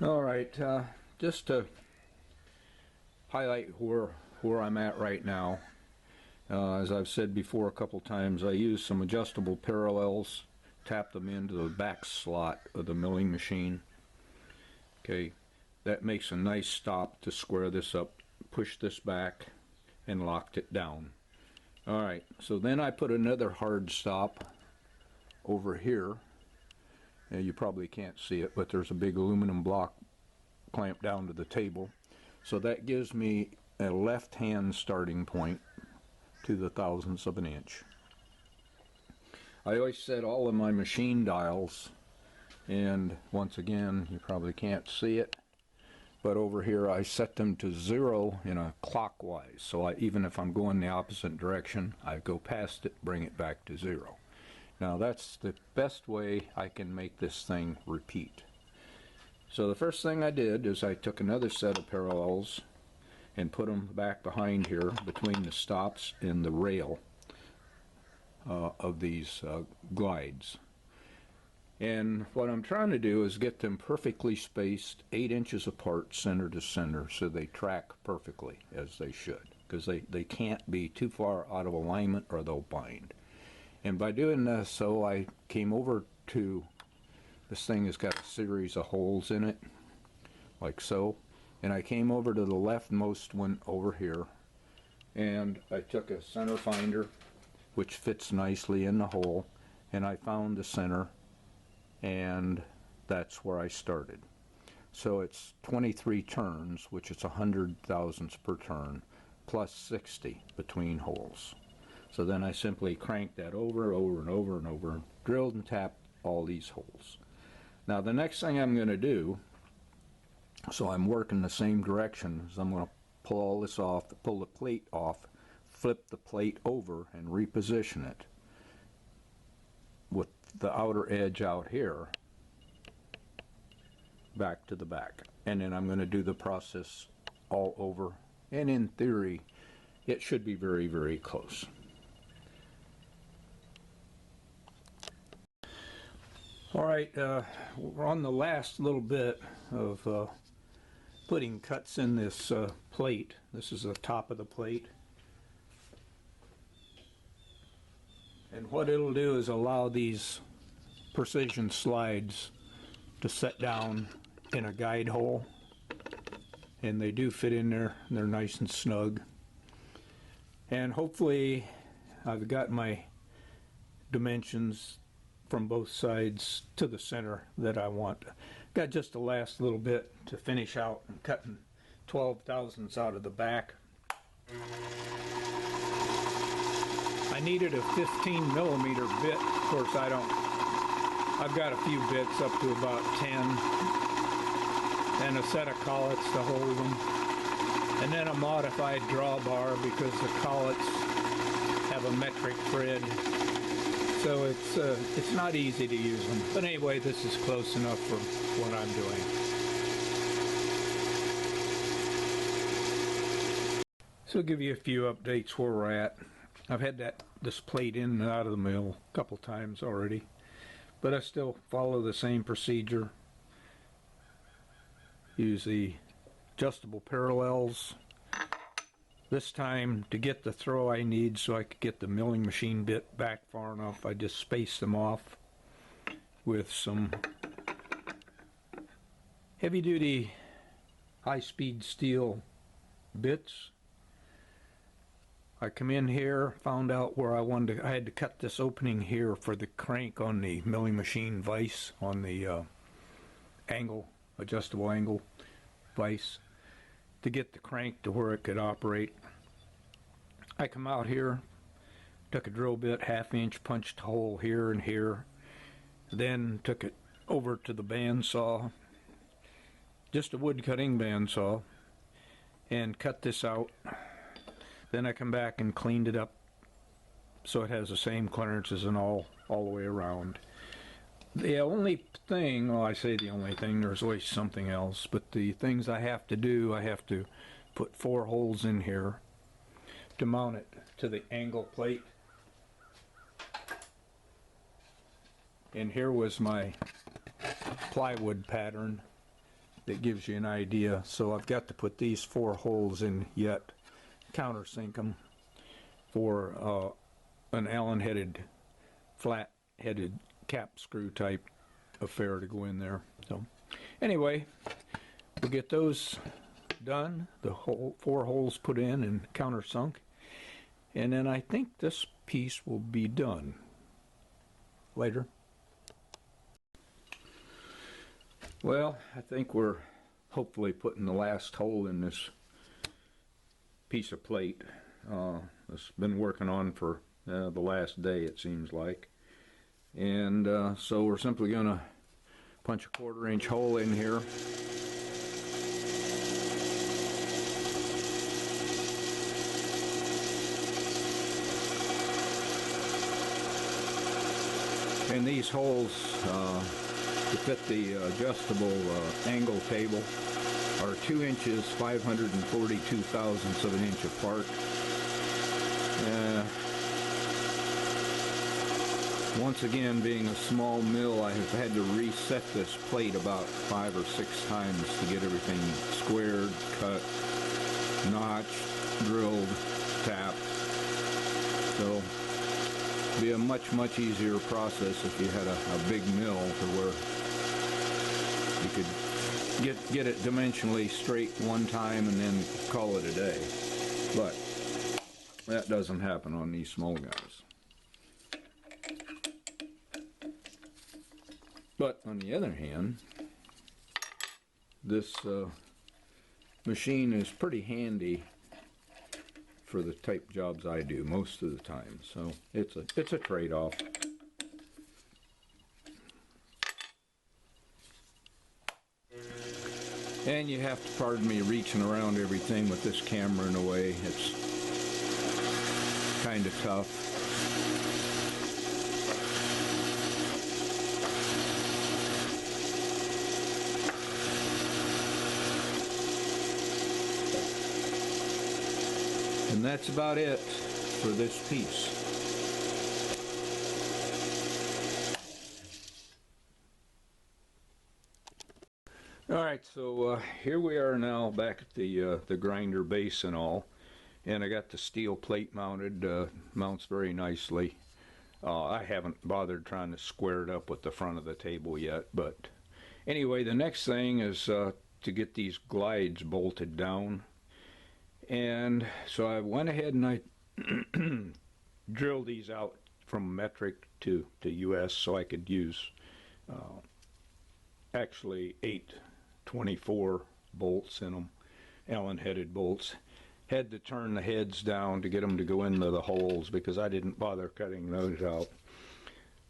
Alright, just to highlight where I'm at right now, as I've said before a couple times, I use some adjustable parallels, tap them into the back slot of the milling machine. Okay, that makes a nice stop to square this up, push this back, and locked it down. Alright, so then I put another hard stop over here. You probably can't see it, but there's a big aluminum block clamped down to the table. So that gives me a left-hand starting point to the thousandths of an inch. I always set all of my machine dials, and once again, you probably can't see it, but over here I set them to 0 in a clockwise. So even if I'm going the opposite direction, I go past it, bring it back to 0. Now that's the best way I can make this thing repeat. So the first thing I did is I took another set of parallels and put them back behind here between the stops and the rail of these glides. And what I'm trying to do is get them perfectly spaced 8 inches apart, center to center, so they track perfectly as they should, because they can't be too far out of alignment or they'll bind. And by doing this, so I came over to, this thing has got a series of holes in it, like so, and I came over to the leftmost one over here, and I took a center finder, which fits nicely in the hole, and I found the center, and that's where I started. So it's 23 turns, which is 100 thousandths per turn, plus 60 between holes. So then I simply cranked that over and over, drilled and tapped all these holes. Now the next thing I'm going to do, so I'm working the same direction, is I'm going to pull all this off, pull the plate off, flip the plate over and reposition it with the outer edge out here back to the back. And then I'm going to do the process all over, and in theory it should be very, very close. Alright, we're on the last little bit of putting cuts in this plate. This is the top of the plate. And what it'll do is allow these precision slides to set down in a guide hole. And they do fit in there, and they're nice and snug. And hopefully I've got my dimensions from both sides to the center that I want. Got just the last little bit to finish out. I'm cutting 12 thousandths out of the back. I needed a 15 millimeter bit. Of course I've got a few bits up to about 10, and a set of collets to hold them, and then a modified drawbar because the collets have a metric thread. So it's not easy to use them. But anyway, this is close enough for what I'm doing. So I'll give you a few updates where we're at. I've had this plate in and out of the mill a couple times already, but I still follow the same procedure. Use the adjustable parallels. This time, to get the throw I need so I could get the milling machine bit back far enough, I just space them off with some heavy-duty high-speed steel bits. I come in here, found out where I had to cut this opening here for the crank on the milling machine vise, on the adjustable angle vise, to get the crank to where it could operate. I come out here, took a drill bit, 1/2 inch, punched a hole here and here, then took it over to the bandsaw, just a wood cutting bandsaw, and cut this out. Then I come back and cleaned it up so it has the same clearances and all the way around. The only thing, well, I say the only thing, there's always something else, but the things I have to do, I have to put 4 holes in here to mount it to the angle plate. And here was my plywood pattern that gives you an idea. So I've got to put these 4 holes in yet, countersink them for an Allen-headed, flat-headed cap screw type affair to go in there. So anyway, we'll get those done, the 4 holes put in and countersunk, and then I think this piece will be done later. Well, I think we're hopefully putting the last hole in this piece of plate. It's been working on for the last day, it seems like. And so we're simply going to punch a 1/4 inch hole in here. And these holes to fit the adjustable angle table are 2 inches 542 thousandths of an inch apart. Once again, being a small mill, I have had to reset this plate about 5 or 6 times to get everything squared, cut, notched, drilled, tapped. So it'd be a much easier process if you had a big mill to where you could get it dimensionally straight one time and then call it a day. But that doesn't happen on these small guys. But on the other hand, this machine is pretty handy for the type jobs I do most of the time. So it's a trade-off. And you have to pardon me reaching around everything with this camera in a way. It's kind of tough. And that's about it for this piece. Alright, so here we are now back at the grinder base and all. And I got the steel plate mounted, mounts very nicely. I haven't bothered trying to square it up with the front of the table yet, but anyway, the next thing is to get these glides bolted down. And so I went ahead and I drilled these out from metric to US so I could use actually 824 bolts in them, Allen-headed bolts. Had to turn the heads down to get them to go into the holes because I didn't bother cutting those out.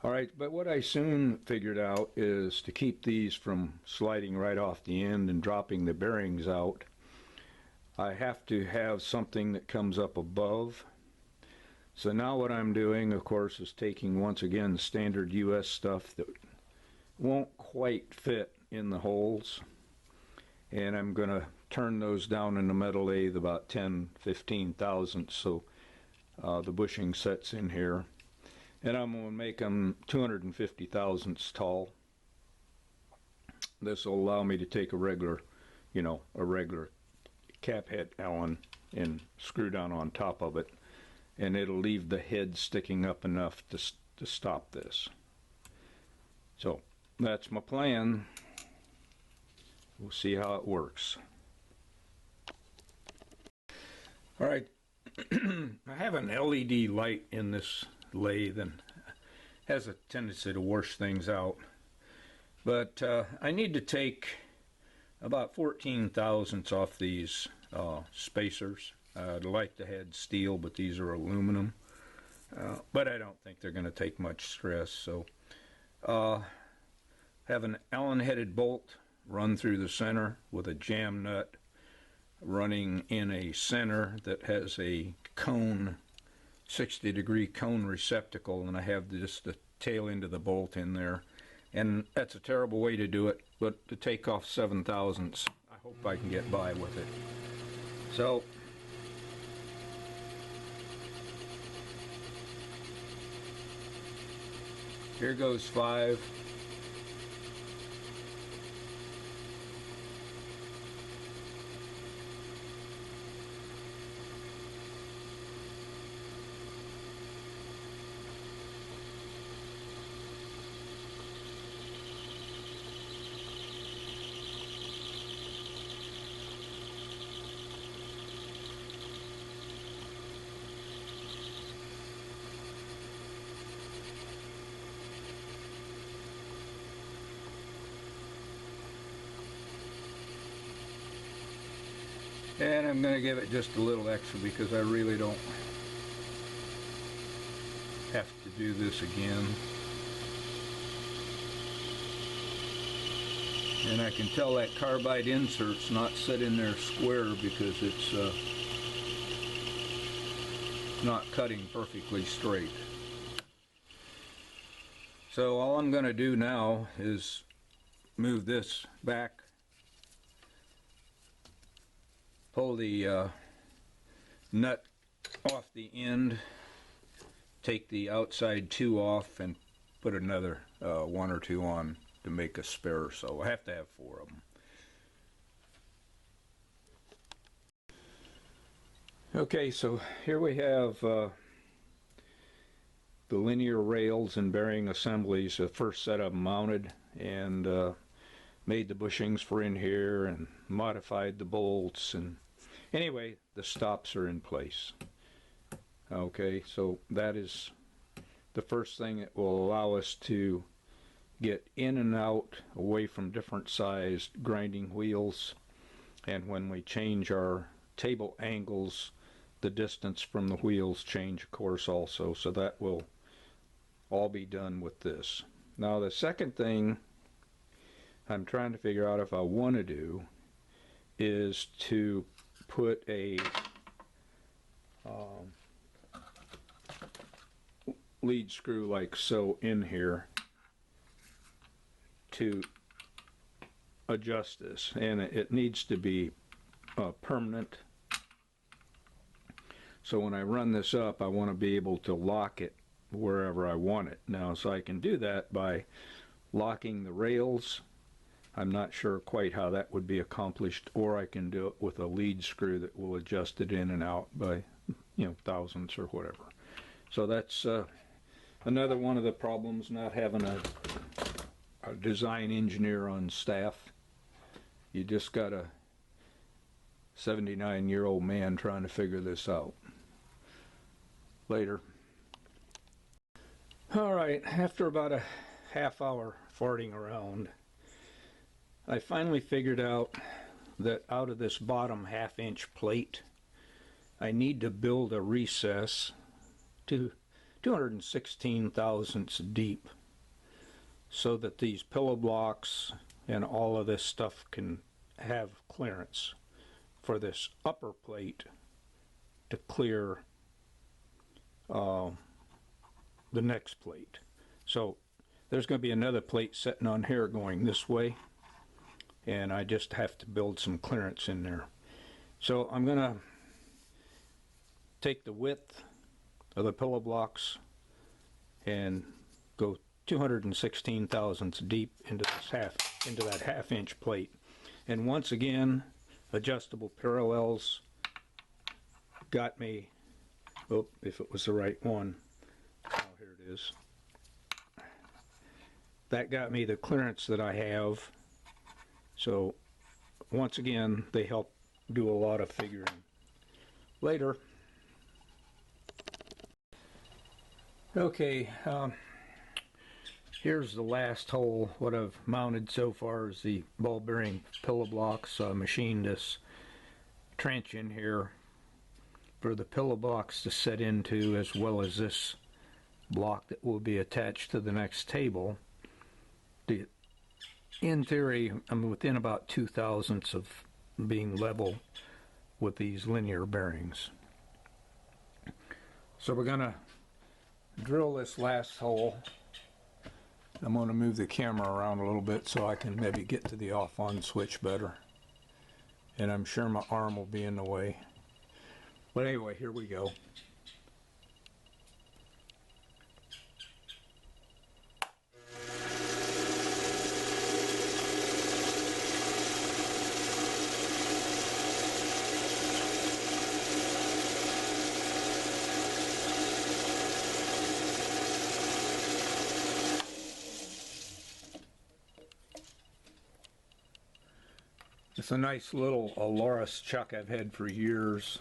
Alright, but what I soon figured out is to keep these from sliding right off the end and dropping the bearings out, I have to have something that comes up above. So now what I'm doing, of course, is taking once again standard US stuff that won't quite fit in the holes, and I'm going to turn those down in the metal lathe about 10-15 thousandths so the bushing sets in here, and I'm going to make them 250 thousandths tall. This will allow me to take a regular cap head Allen and screw down on top of it, and it'll leave the head sticking up enough to stop this. So that's my plan. We'll see how it works. Alright, I have an LED light in this lathe and has a tendency to wash things out, but I need to take about 14 thousandths off these spacers. I'd like to have steel, but these are aluminum, but I don't think they're going to take much stress. So have an Allen-headed bolt run through the center with a jam nut running in a center that has a cone, 60-degree cone receptacle, and I have just the tail end of the bolt in there. And that's a terrible way to do it, but to take off 7 thousandths, I hope I can get by with it. So here goes 5. And I'm going to give it just a little extra because I really don't have to do this again. And I can tell that carbide insert's not set in there square because it's not cutting perfectly straight. So all I'm going to do now is move this back, pull the nut off the end, take the outside two off, and put another one or two on to make a spare, so I have to have 4 of them. Okay, so here we have the linear rails and bearing assemblies, the first set of them mounted, and made the bushings for in here and modified the bolts, and anyway, the stops are in place. Okay, so that is the first thing that will allow us to get in and out away from different sized grinding wheels, and when we change our table angles, the distance from the wheels change, of course, also, so that will all be done with this. Now the second thing I'm trying to figure out if I want to do is to put a lead screw like so in here to adjust this, and it needs to be permanent. So when I run this up, I want to be able to lock it wherever I want it. Now, so I can do that by locking the rails. I'm not sure quite how that would be accomplished, or I can do it with a lead screw that will adjust it in and out by, you know, thousandths or whatever. So that's another one of the problems, not having a design engineer on staff. You just got a 79-year-old man trying to figure this out. Later. Alright, after about a half hour farting around, I finally figured out that out of this bottom half-inch plate, I need to build a recess to 216 thousandths deep, so that these pillow blocks and all of this stuff can have clearance for this upper plate to clear the next plate. So there's going to be another plate sitting on here going this way, and I just have to build some clearance in there. So I'm going to take the width of the pillow blocks and go 216 thousandths deep into that half-inch plate. And once again, adjustable parallels got me, oh, if it was the right one, oh, here it is. That got me the clearance that I have. So once again, they help do a lot of figuring. Later. Okay, here's the last hole. What I've mounted so far is the ball bearing pillow blocks. Machined this trench in here for the pillow blocks to set into, as well as this block that will be attached to the next table. In theory, I'm within about 2 thousandths of being level with these linear bearings. So we're going to drill this last hole. I'm going to move the camera around a little bit so I can maybe get to the off-on switch better. And I'm sure my arm will be in the way. But anyway, here we go. It's a nice little Loris chuck I've had for years.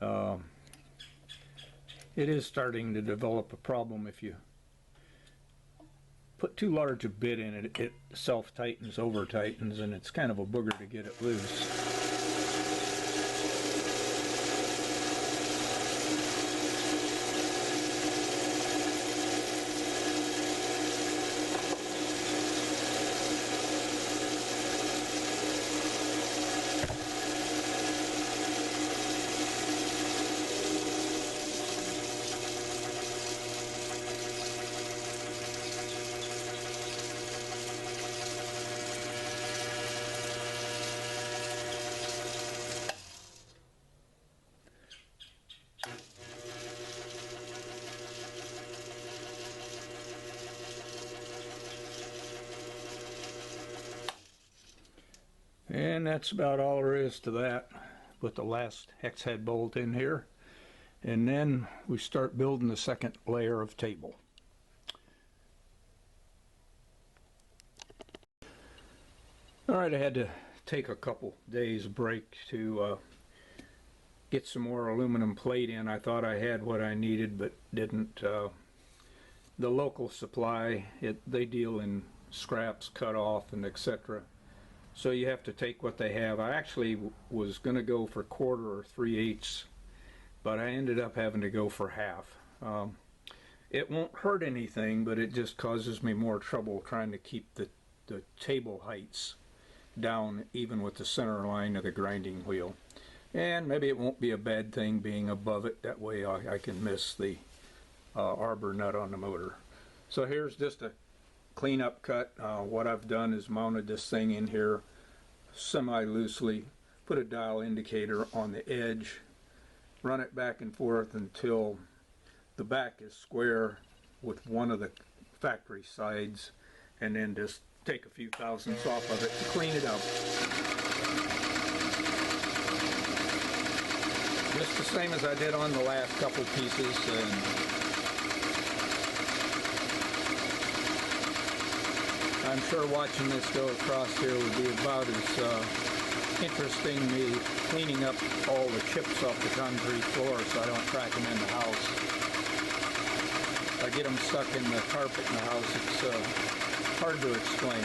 It is starting to develop a problem. If you put too large a bit in it, it self-tightens, over-tightens, and it's kind of a booger to get it loose. And that's about all there is to that. Put the last hex head bolt in here, and then we start building the second layer of table. Alright, I had to take a couple days break to get some more aluminum plate in. I thought I had what I needed, but didn't. The local supply, they deal in scraps, cut off, and etc. So you have to take what they have. I actually was going to go for 1/4 or 3/8, but I ended up having to go for half. It won't hurt anything, but it just causes me more trouble trying to keep the table heights down, even with the center line of the grinding wheel. And maybe it won't be a bad thing being above it. That way I can miss the arbor nut on the motor. So here's just a cleanup cut. What I've done is mounted this thing in here semi-loosely, put a dial indicator on the edge, run it back and forth until the back is square with one of the factory sides, and then just take a few thousandths off of it to clean it up. Just the same as I did on the last couple pieces. And I'm sure watching this go across here would be about as interesting me cleaning up all the chips off the concrete floor so I don't track them in the house. If I get them stuck in the carpet in the house, it's hard to explain.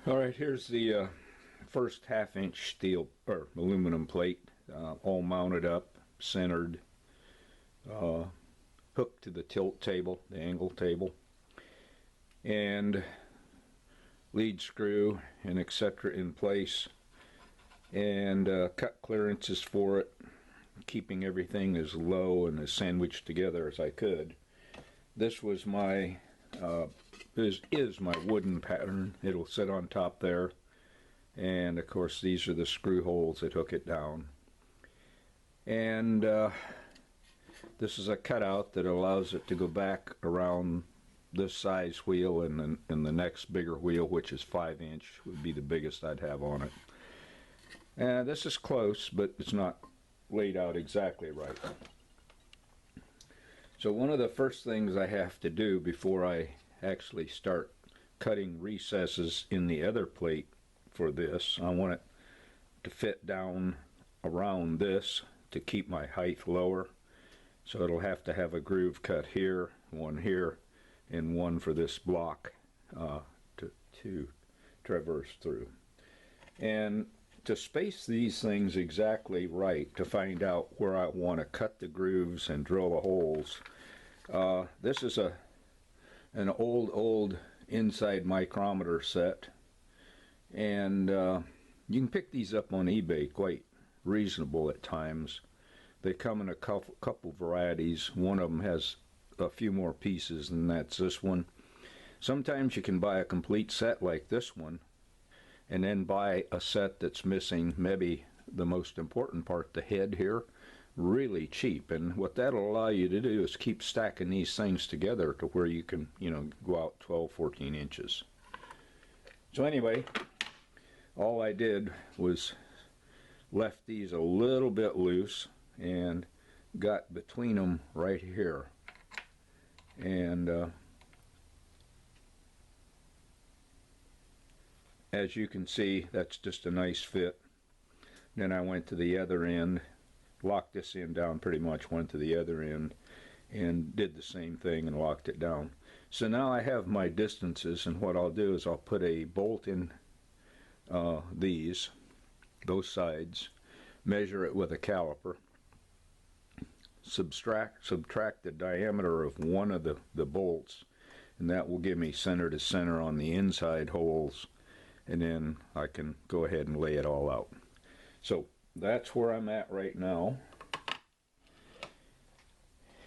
Alright, here's the first 1/2 inch steel or aluminum plate, all mounted up, centered, hooked to the tilt table, the angle table, and lead screw and etc. in place, and cut clearances for it, keeping everything as low and as sandwiched together as I could. This was my is my wooden pattern. It'll sit on top there, and of course these are the screw holes that hook it down. And this is a cutout that allows it to go back around this size wheel, and the next bigger wheel, which is 5 inch, would be the biggest I'd have on it. And this is close, but it's not laid out exactly right. So one of the first things I have to do before I actually start cutting recesses in the other plate for this, I want it to fit down around this to keep my height lower. So it'll have to have a groove cut here, and one for this block to traverse through. And to space these things exactly right, to find out where I want to cut the grooves and drill the holes, this is an old inside micrometer set, and you can pick these up on eBay quite reasonable at times. They come in a couple varieties. One of them has a few more pieces, and that's this one. Sometimes you can buy a complete set like this one, and then buy a set that's missing maybe the most important part, the head here, really cheap. And what that'll allow you to do is keep stacking these things together to where you can, go out 12, 14 inches. So anyway, all I did was left these a little bit loose and got between them right here, and as you can see, that's just a nice fit. Then I went to the other end, locked this end down pretty much, went to the other end and did the same thing and locked it down. So now I have my distances, and what I'll do is I'll put a bolt in those sides, measure it with a caliper, subtract the diameter of one of the bolts, and that will give me center to center on the inside holes, and then I can go ahead and lay it all out. So that's where I'm at right now,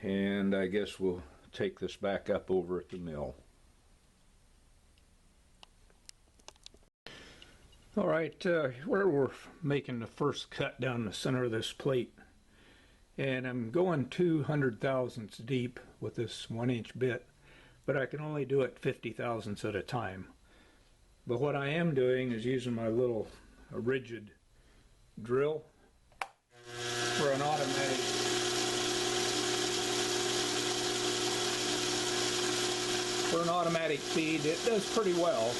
and I guess we'll take this back up over at the mill. Alright, where we're making the first cut down the center of this plate, and I'm going 200 thousandths deep with this 1 inch bit. but I can only do it 50 thousandths at a time. But what I am doing is using my little rigid drill for an automatic feed. It does pretty well.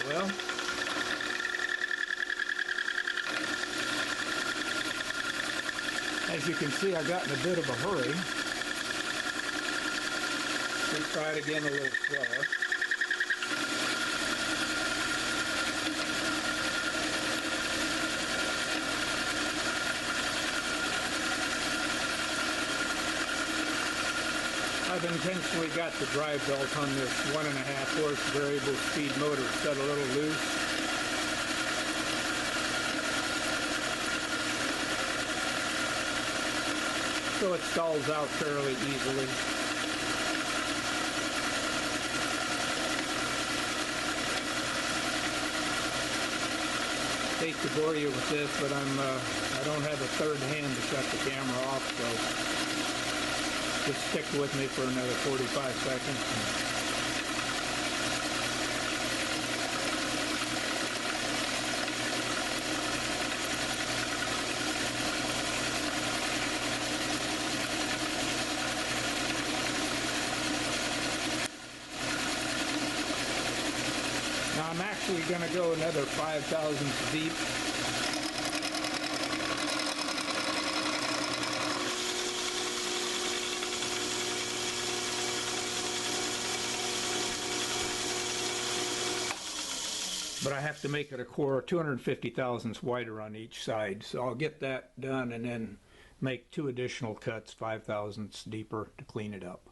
Well, as you can see, I got in a bit of a hurry. Let's try it again a little slower. I've intentionally got the drive belt on this 1.5 horse variable speed motor set a little loose. So it stalls out fairly easily. Hate to bore you with this, but I don't have a third hand to shut the camera off, so just stick with me for another 45 seconds. Now I'm actually going to go another 5 thousandths deep. But I have to make it a core 250 thousandths wider on each side. So I'll get that done and then make 2 additional cuts 5 thousandths deeper to clean it up.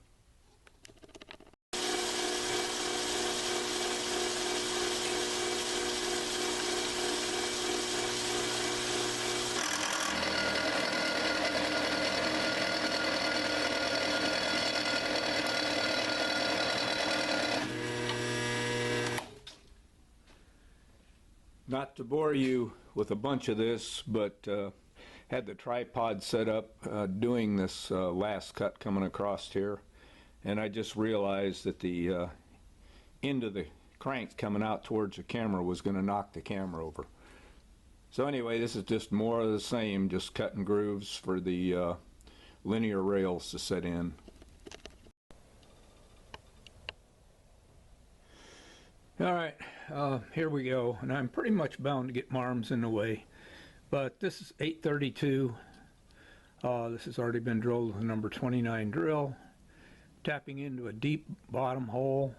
Not to bore you with a bunch of this, but had the tripod set up doing this last cut coming across here, and I just realized that the end of the crank coming out towards the camera was going to knock the camera over. So anyway, this is just more of the same, just cutting grooves for the linear rails to set in. All right, here we go, and I'm pretty much bound to get my arms in the way, but this is 832. This has already been drilled with a number 29 drill, tapping into a deep bottom hole,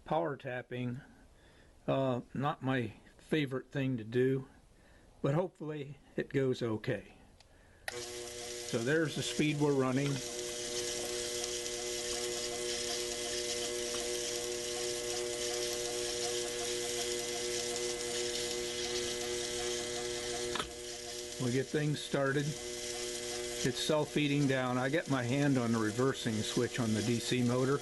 power tapping. Not my favorite thing to do, but hopefully it goes okay. So there's the speed we're running. We get things started. It's self-feeding down. I get my hand on the reversing switch on the DC motor.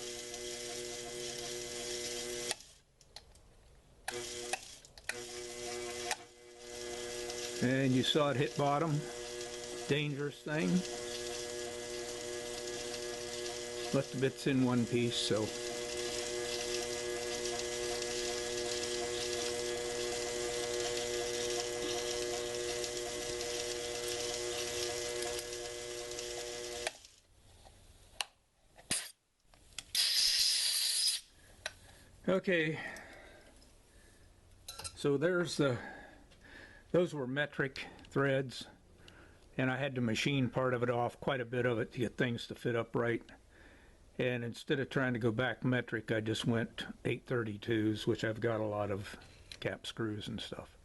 And you saw it hit bottom. Dangerous thing. But the bit's in one piece, so. Okay, so there's those were metric threads, and I had to machine part of it off, quite a bit of it, to get things to fit up right. And instead of trying to go back metric, I just went 832s, which I've got a lot of cap screws and stuff.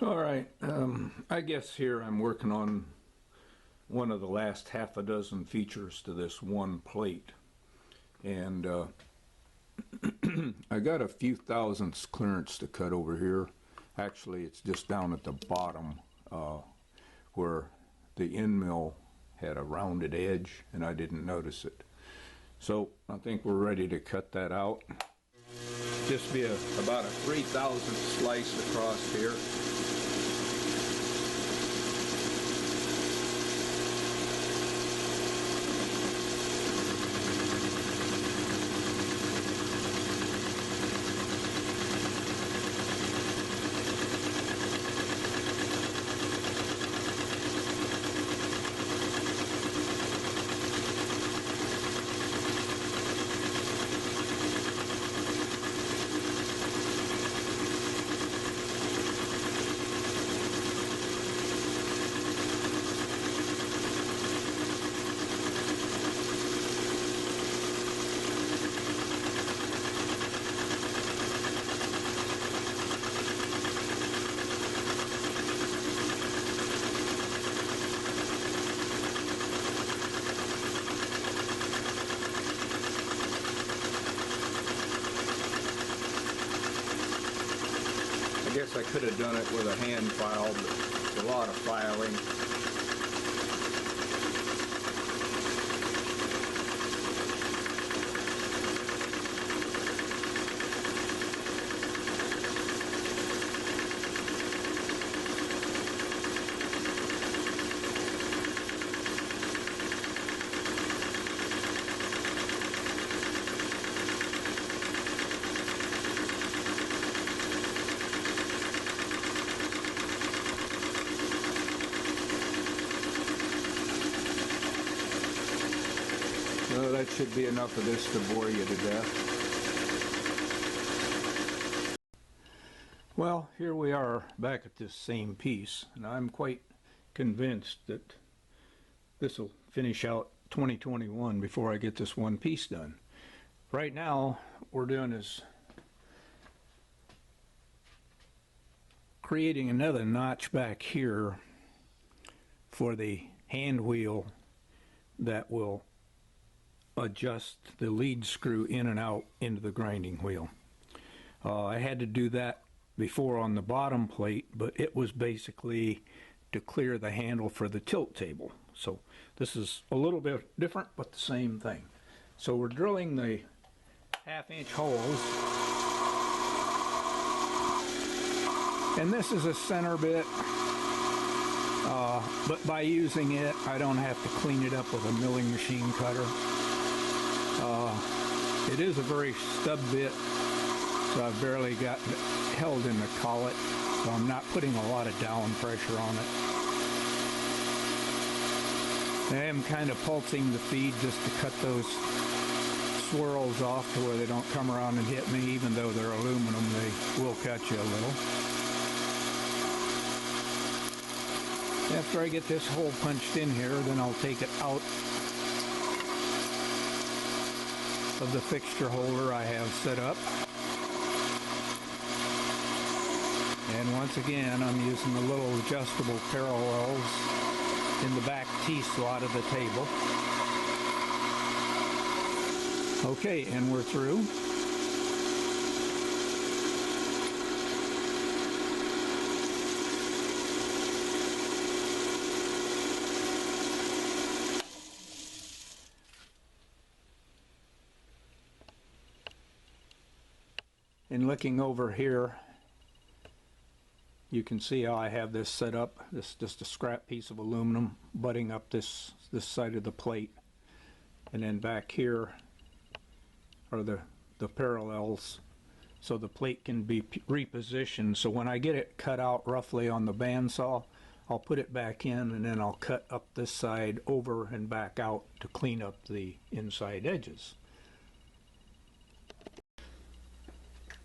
All right, I guess here I'm working on one of the last half a dozen features to this one plate. And I got a few thousandths clearance to cut over here. Actually, it's just down at the bottom where the end mill had a rounded edge and I didn't notice it. So I think we're ready to cut that out. Just be about a 3/1000 slice across here. I guess I could have done it with a hand file, but it's a lot of filing. So that should be enough of this to bore you to death. Well, here we are back at this same piece, and I'm quite convinced that this will finish out 2021 before I get this one piece done. Right now, what we're doing is creating another notch back here for the hand wheel that will adjust the lead screw in and out into the grinding wheel. I had to do that before on the bottom plate, but it was basically to clear the handle for the tilt table. So this is a little bit different, but the same thing. So we're drilling the 1/2-inch holes, and this is a center bit, but by using it I don't have to clean it up with a milling machine cutter. It is a very stub bit, so I've barely got it held in the collet, so I'm not putting a lot of down pressure on it. I am kind of pulsing the feed just to cut those swirls off to where they don't come around and hit me. Even though they're aluminum, they will cut you a little. After I get this hole punched in here, then I'll take it out of the fixture holder I have set up. And once again, I'm using the little adjustable parallels in the back T-slot of the table. Okay, and we're through. And looking over here, you can see how I have this set up. This is just a scrap piece of aluminum butting up this side of the plate. And then back here are the parallels, so the plate can be repositioned. So when I get it cut out roughly on the bandsaw, I'll put it back in, and then I'll cut up this side over and back out to clean up the inside edges.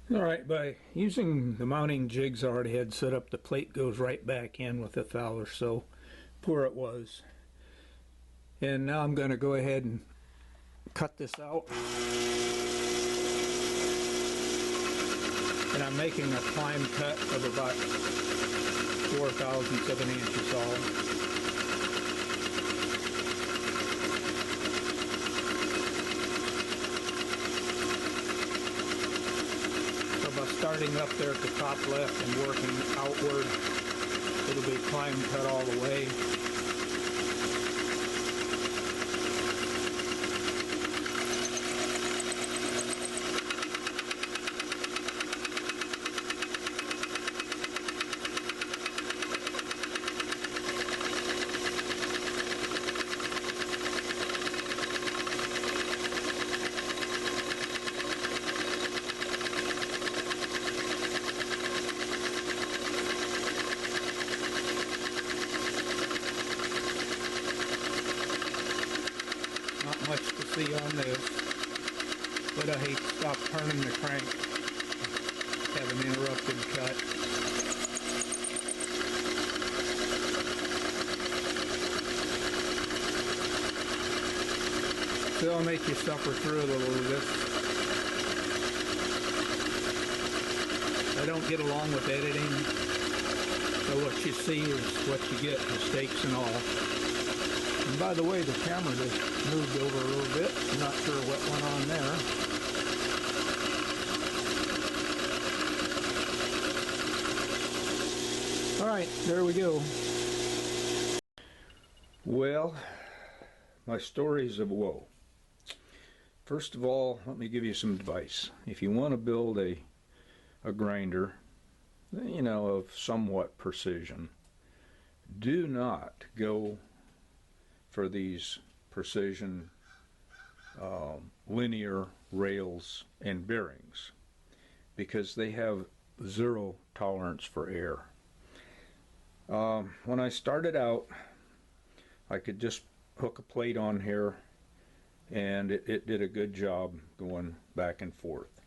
Alright, by using the mounting jigs I already had set up, the plate goes right back in with a thou or so where it was. And now I'm going to go ahead and cut this out. And I'm making a climb cut of about 4/1000 of an inch is all. Starting up there at the top left and working outward, it'll be climb cut all the way. I hate to stop turning the crank, have an interrupted cut. So I'll make you suffer through it a little bit. I don't get along with editing, so what you see is what you get, mistakes and all. And by the way, the camera just moved over a little bit. I'm not sure what went on there. All right, there we go. Well, my stories of woe. First of all, let me give you some advice. If you want to build a grinder, you know, of somewhat precision, do not go for these precision linear rails and bearings, because they have zero tolerance for error. When I started out, I could just hook a plate on here and it did a good job going back and forth.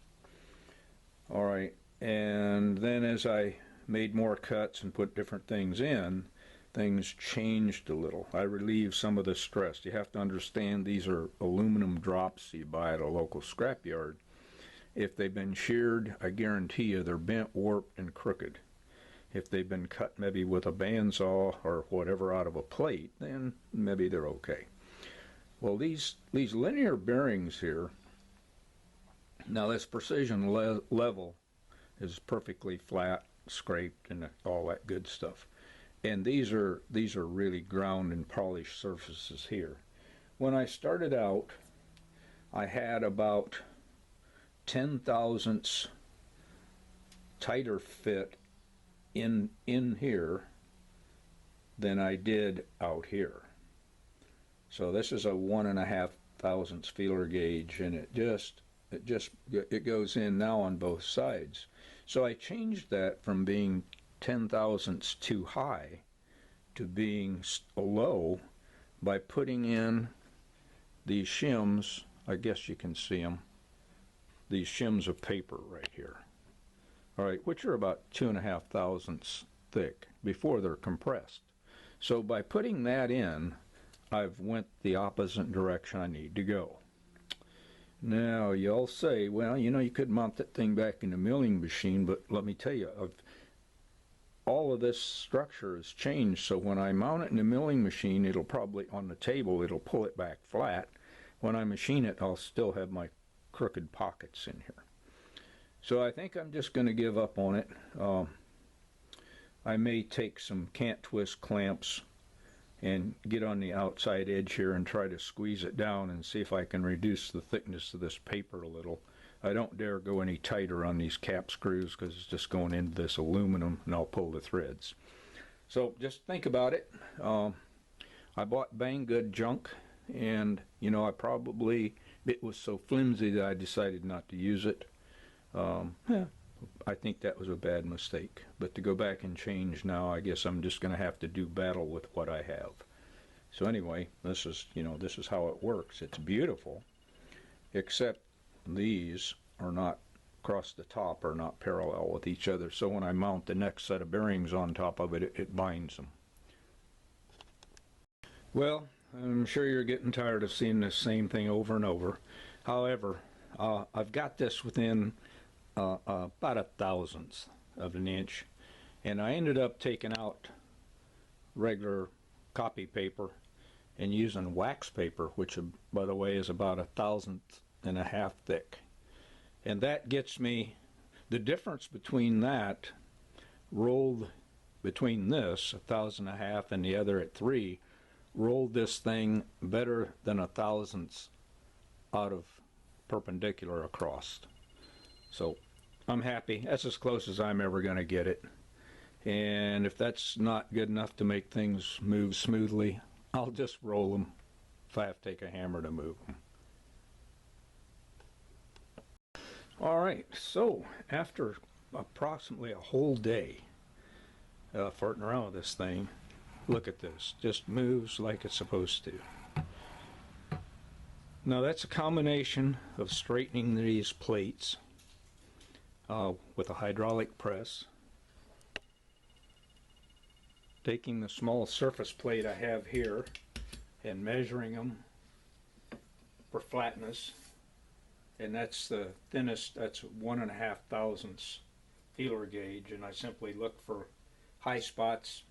All right, and then as I made more cuts and put different things in, things changed a little. I relieved some of the stress. You have to understand these are aluminum drops you buy at a local scrapyard. If they've been sheared, I guarantee you they're bent, warped, and crooked. If they've been cut maybe with a bandsaw or whatever out of a plate, then maybe they're okay. Well, these linear bearings here, now this precision level is perfectly flat, scraped, and all that good stuff. And these are really ground and polished surfaces here. When I started out, I had about 10 thousandths tighter fit in here than I did out here. So this is a 1.5 thousandths feeler gauge, and it goes in now on both sides. So I changed that from being 10 thousandths too high to being low by putting in these shims. I guess you can see them, these shims of paper right here. All right, which are about 2.5 thousandths thick before they're compressed. So by putting that in, I've went the opposite direction I need to go. Now you'll say, well, you know, you could mount that thing back in the milling machine, but let me tell you, all of this structure has changed, so when I mount it in the milling machine, it'll probably, on the table, it'll pull it back flat. When I machine it, I'll still have my crooked pockets in here. So I think I'm just going to give up on it. I may take some can't twist clamps and get on the outside edge here and try to squeeze it down and see if I can reduce the thickness of this paper a little. I don't dare go any tighter on these cap screws because it's just going into this aluminum and I'll pull the threads. So just think about it. I bought Banggood junk, and you know, it was so flimsy that I decided not to use it. I think that was a bad mistake, but to go back and change now, I guess I'm just going to have to do battle with what I have. So anyway, this is how it works. It's beautiful, except these are not, across the top, are not parallel with each other. So when I mount the next set of bearings on top of it, it binds them. Well, I'm sure you're getting tired of seeing this same thing over and over. However, I've got this within about 1/1000th of an inch, and I ended up taking out regular copy paper and using wax paper, which by the way is about 1/1000th thick, and that gets me the difference between that rolled between this 1/1000th and the other at 3, rolled this thing better than 1/1000th out of perpendicular across. So I'm happy. That's as close as I'm ever going to get it. And if that's not good enough to make things move smoothly, I'll just roll them if I have to take a hammer to move them. All right, so after approximately a whole day farting around with this thing, look at this. Just moves like it's supposed to. Now that's a combination of straightening these plates with a hydraulic press, taking the small surface plate I have here and measuring them for flatness, and that's the thinnest, that's 1.5 thousandths feeler gauge, and I simply looked for high spots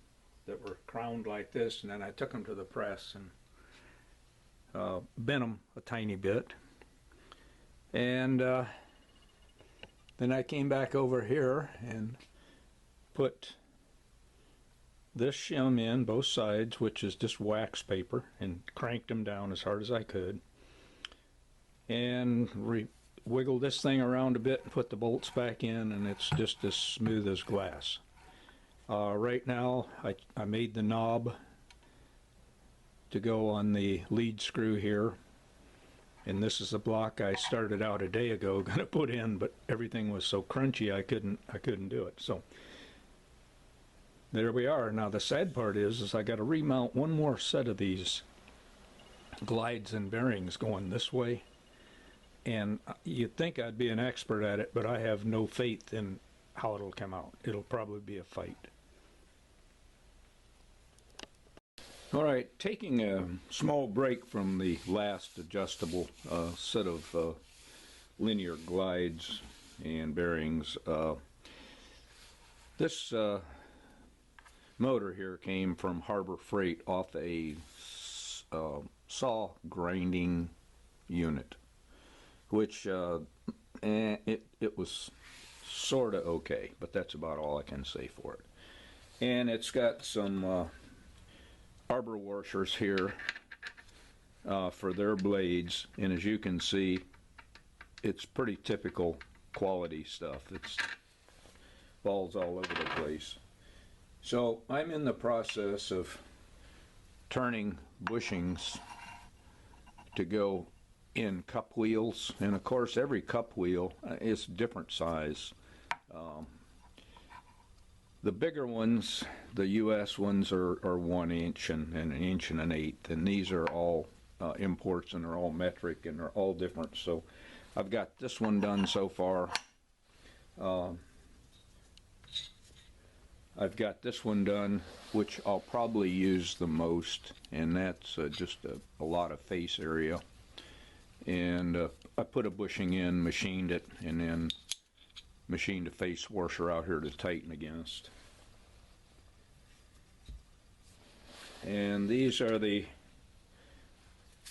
that were crowned like this, and then I took them to the press and bent them a tiny bit, and then I came back over here and put this shim in both sides, which is just wax paper, and cranked them down as hard as I could, and wiggled this thing around a bit and put the bolts back in, and it's just as smooth as glass. Right now I made the knob to go on the lead screw here, and this is a block I started out a day ago going to put in, but everything was so crunchy I couldn't do it. So there we are. Now the sad part is I got to remount one more set of these glides and bearings going this way, and you'd think I'd be an expert at it, but I have no faith in how it'll come out. It'll probably be a fight. All right, taking a small break from the last adjustable set of linear glides and bearings. This motor here came from Harbor Freight off a saw grinding unit, which it was sort of okay, but that's about all I can say for it. And it's got some arbor washers here for their blades, and as you can see, it's pretty typical quality stuff. It's balls all over the place. So I'm in the process of turning bushings to go in cup wheels, and of course every cup wheel is different size. The bigger ones, the US ones, are 1 inch and 1 inch and 1/8, and these are all imports, and they're all metric, and they're all different. So I've got this one done so far. I've got this one done, which I'll probably use the most, and that's just a lot of face area. And I put a bushing in, machined it, and then machined a face washer out here to tighten against. And these are the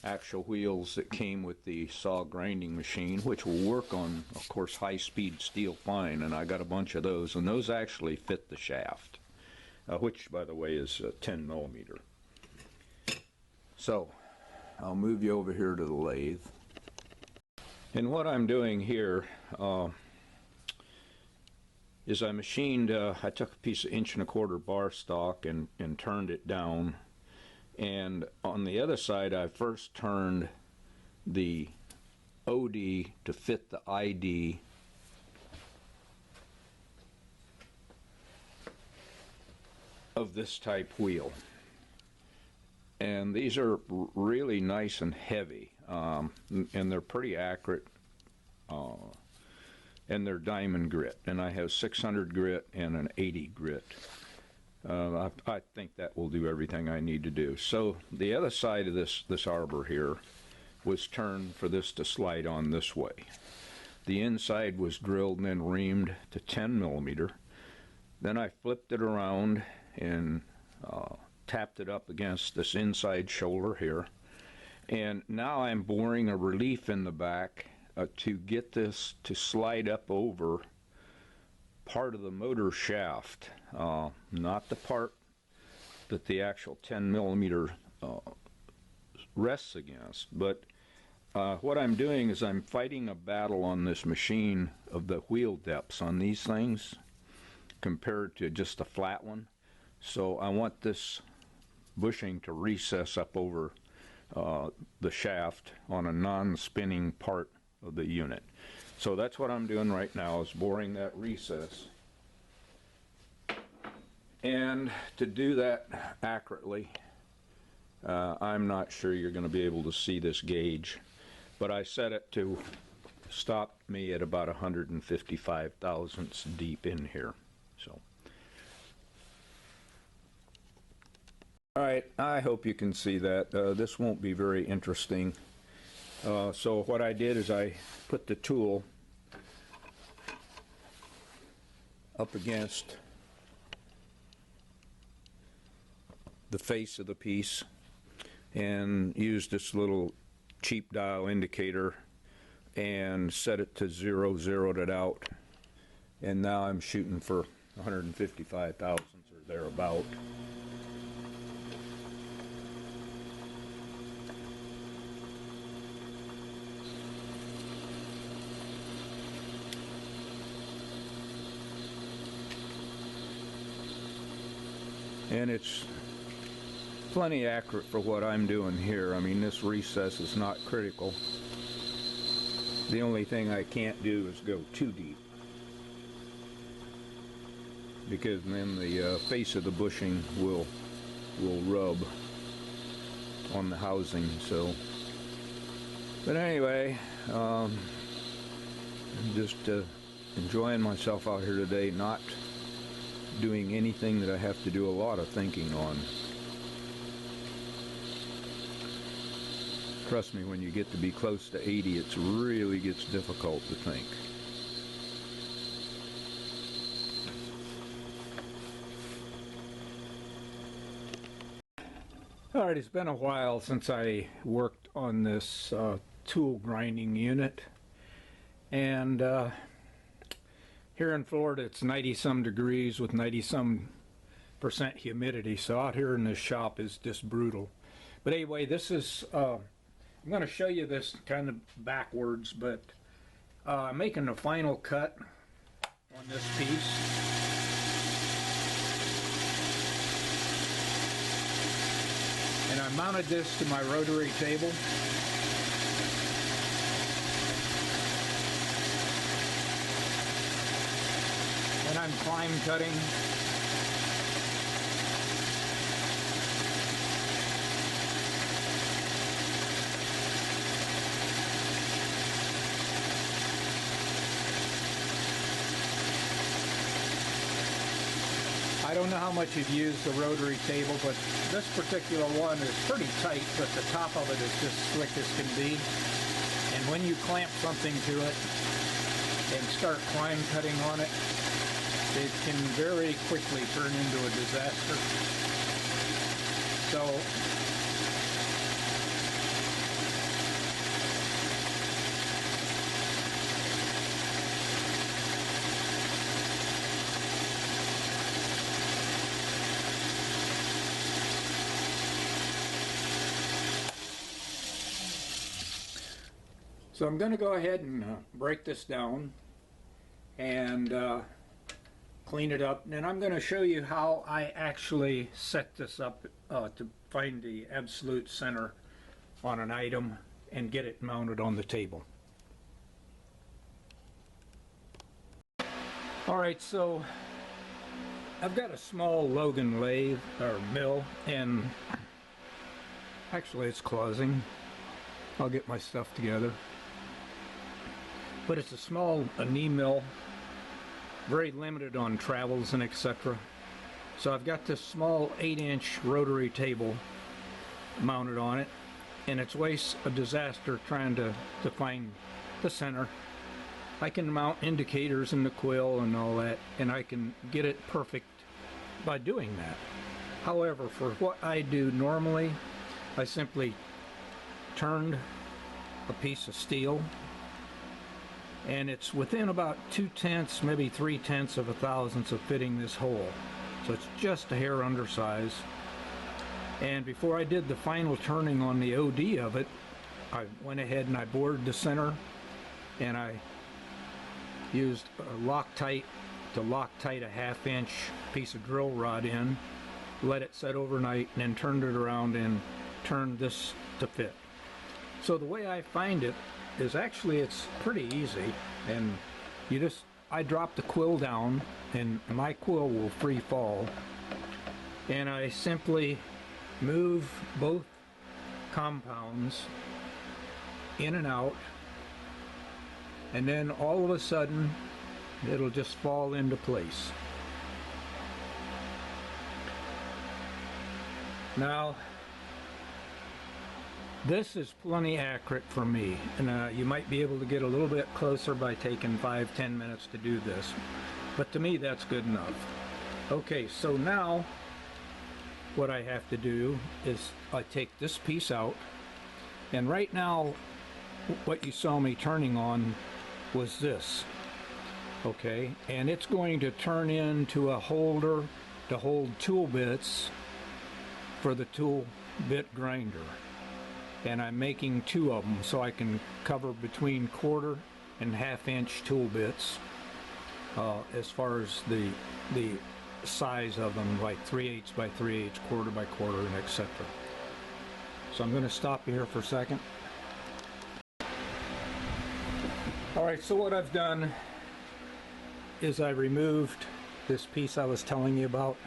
actual wheels that came with the saw grinding machine, which will work on, of course, high-speed steel fine, and I got a bunch of those, and those actually fit the shaft, which, by the way, is 10 millimeter. So I'll move you over here to the lathe, and what I'm doing here is I machined, I took a piece of 1.25" bar stock and turned it down, and on the other side I first turned the OD to fit the ID of this type wheel, and these are really nice and heavy, and they're pretty accurate, and they're diamond grit, and I have 600 grit and an 80 grit. I think that will do everything I need to do. So the other side of this arbor here was turned for this to slide on this way. The inside was drilled and then reamed to 10 millimeter. Then I flipped it around and tapped it up against this inside shoulder here. And now I'm boring a relief in the back to get this to slide up over part of the motor shaft, not the part that the actual 10 millimeter rests against, but what I'm doing is I'm fighting a battle on this machine of the wheel depths on these things compared to just a flat one. So I want this bushing to recess up over the shaft on a non-spinning part of the unit. So that's what I'm doing right now, is boring that recess. And to do that accurately, I'm not sure you're going to be able to see this gauge, but I set it to stop me at about 155 thousandths deep in here. So, all right, I hope you can see that. This won't be very interesting. So what I did is I put the tool up against the face of the piece and used this little cheap dial indicator and set it to 0, zeroed it out, and now I'm shooting for 155 thousandths or thereabout. And it's plenty accurate for what I'm doing here. I mean, this recess is not critical. The only thing I can't do is go too deep, because then the face of the bushing will rub on the housing. So, but anyway, I'm just enjoying myself out here today, not doing anything that I have to do a lot of thinking on. Trust me, when you get to be close to 80, it really gets difficult to think. All right, it's been a while since I worked on this tool grinding unit, and here in Florida it's 90-some degrees with 90-some% humidity, so out here in this shop is just brutal. But anyway, this is I'm going to show you this kind of backwards, but I'm making the final cut on this piece. And I mounted this to my rotary table. And I'm climb cutting. I don't know how much you've used the rotary table, but this particular one is pretty tight, but the top of it is just slick as can be. And when you clamp something to it and start climb cutting on it, it can very quickly turn into a disaster. So I'm going to go ahead and break this down and clean it up, and I'm going to show you how I actually set this up to find the absolute center on an item and get it mounted on the table. Alright, so I've got a small Logan lathe or mill, and actually it's closing. I'll get my stuff together. But it's a small knee mill, very limited on travels and etc. So I've got this small 8-inch rotary table mounted on it, and it's always a disaster trying to find the center. I can mount indicators in the quill and all that, and I can get it perfect by doing that. However, for what I do normally, I simply turned a piece of steel, and it's within about 2/10, maybe 3/10 of a thousandth of fitting this hole. So it's just a hair undersize. And before I did the final turning on the OD of it, I went ahead and I bored the center, and I used a Loctite to Loctite a 1/2-inch piece of drill rod in, let it set overnight, and then turned it around and turned this to fit. So the way I find it is actually it's pretty easy, and I drop the quill down and my quill will free fall, and I simply move both compounds in and out, and then all of a sudden it'll just fall into place. Now this is plenty accurate for me, and you might be able to get a little bit closer by taking 5-10 minutes to do this, but to me that's good enough. Okay, so now what I have to do is I take this piece out, and right now what you saw me turning on was this, okay, and it's going to turn into a holder to hold tool bits for the tool bit grinder, and I'm making 2 of them so I can cover between 1/4 and 1/2 inch tool bits as far as the size of them, like 3/8 by 3/8, 1/4 by 1/4, and etc. So I'm going to stop here for a second. Alright, so what I've done is I removed this piece I was telling you about,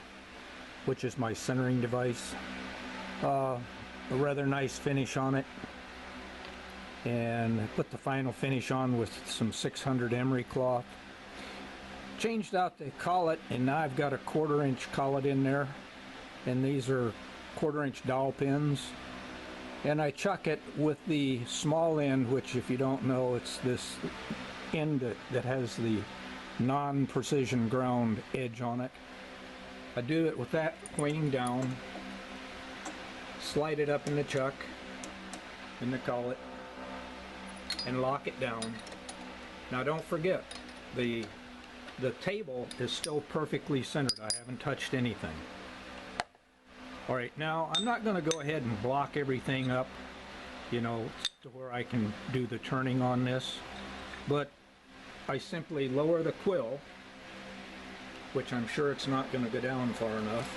which is my centering device. A rather nice finish on it, and I put the final finish on with some 600 emery cloth. Changed out the collet, and now I've got a 1/4 inch collet in there, and these are 1/4 inch dowel pins, and I chuck it with the small end, which, if you don't know, it's this end that has the non-precision ground edge on it. I do it with that pointing down, slide it up in the chuck, in the collet, and lock it down. Now don't forget, the table is still perfectly centered. I haven't touched anything. Alright, now I'm not going to go ahead and block everything up, you know, to where I can do the turning on this, but I simply lower the quill, which I'm sure it's not going to go down far enough.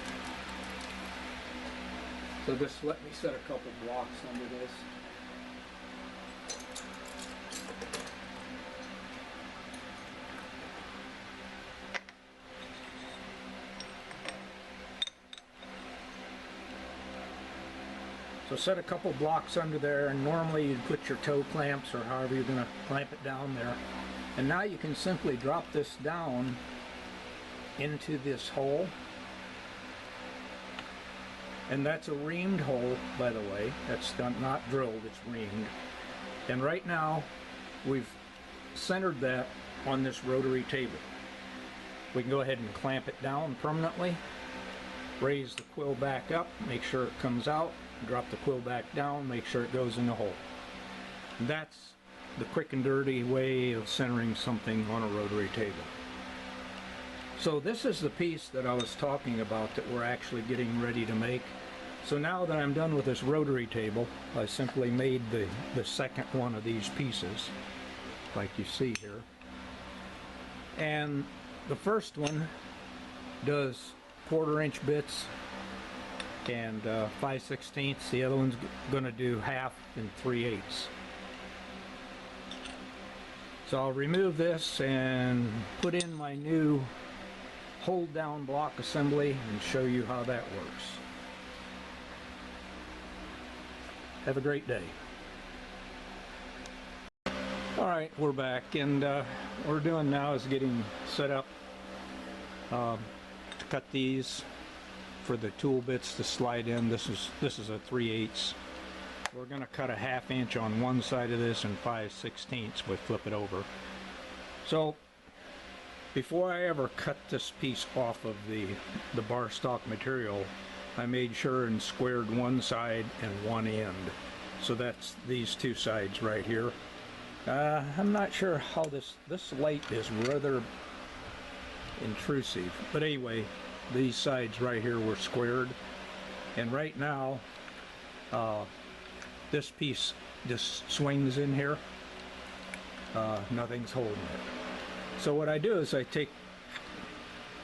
So just let me set a couple blocks under this. So set a couple blocks under there, and normally you'd put your toe clamps or however you're going to clamp it down there. And now you can simply drop this down into this hole. And that's a reamed hole, by the way. That's not drilled, it's reamed. And right now we've centered that on this rotary table. We can go ahead and clamp it down permanently, raise the quill back up, make sure it comes out, drop the quill back down, make sure it goes in the hole. And that's the quick and dirty way of centering something on a rotary table. So this is the piece that I was talking about that we're actually getting ready to make. So now that I'm done with this rotary table, I simply made the second one of these pieces, like you see here. And the first one does 1/4 inch bits and 5/16. The other one's going to do 1/2 and 3/8. So I'll remove this and put in my new hold down block assembly and show you how that works. Have a great day. Alright, we're back, and what we're doing now is getting set up to cut these for the tool bits to slide in. This is a 3/8. We're going to cut a 1/2 inch on one side of this and 5/16 we flip it over. So before I ever cut this piece off of the bar stock material, I made sure and squared one side and one end. So that's these two sides right here. I'm not sure how this light is rather intrusive, but anyway, these sides right here were squared, and right now this piece just swings in here. Nothing's holding it. So what I do is I take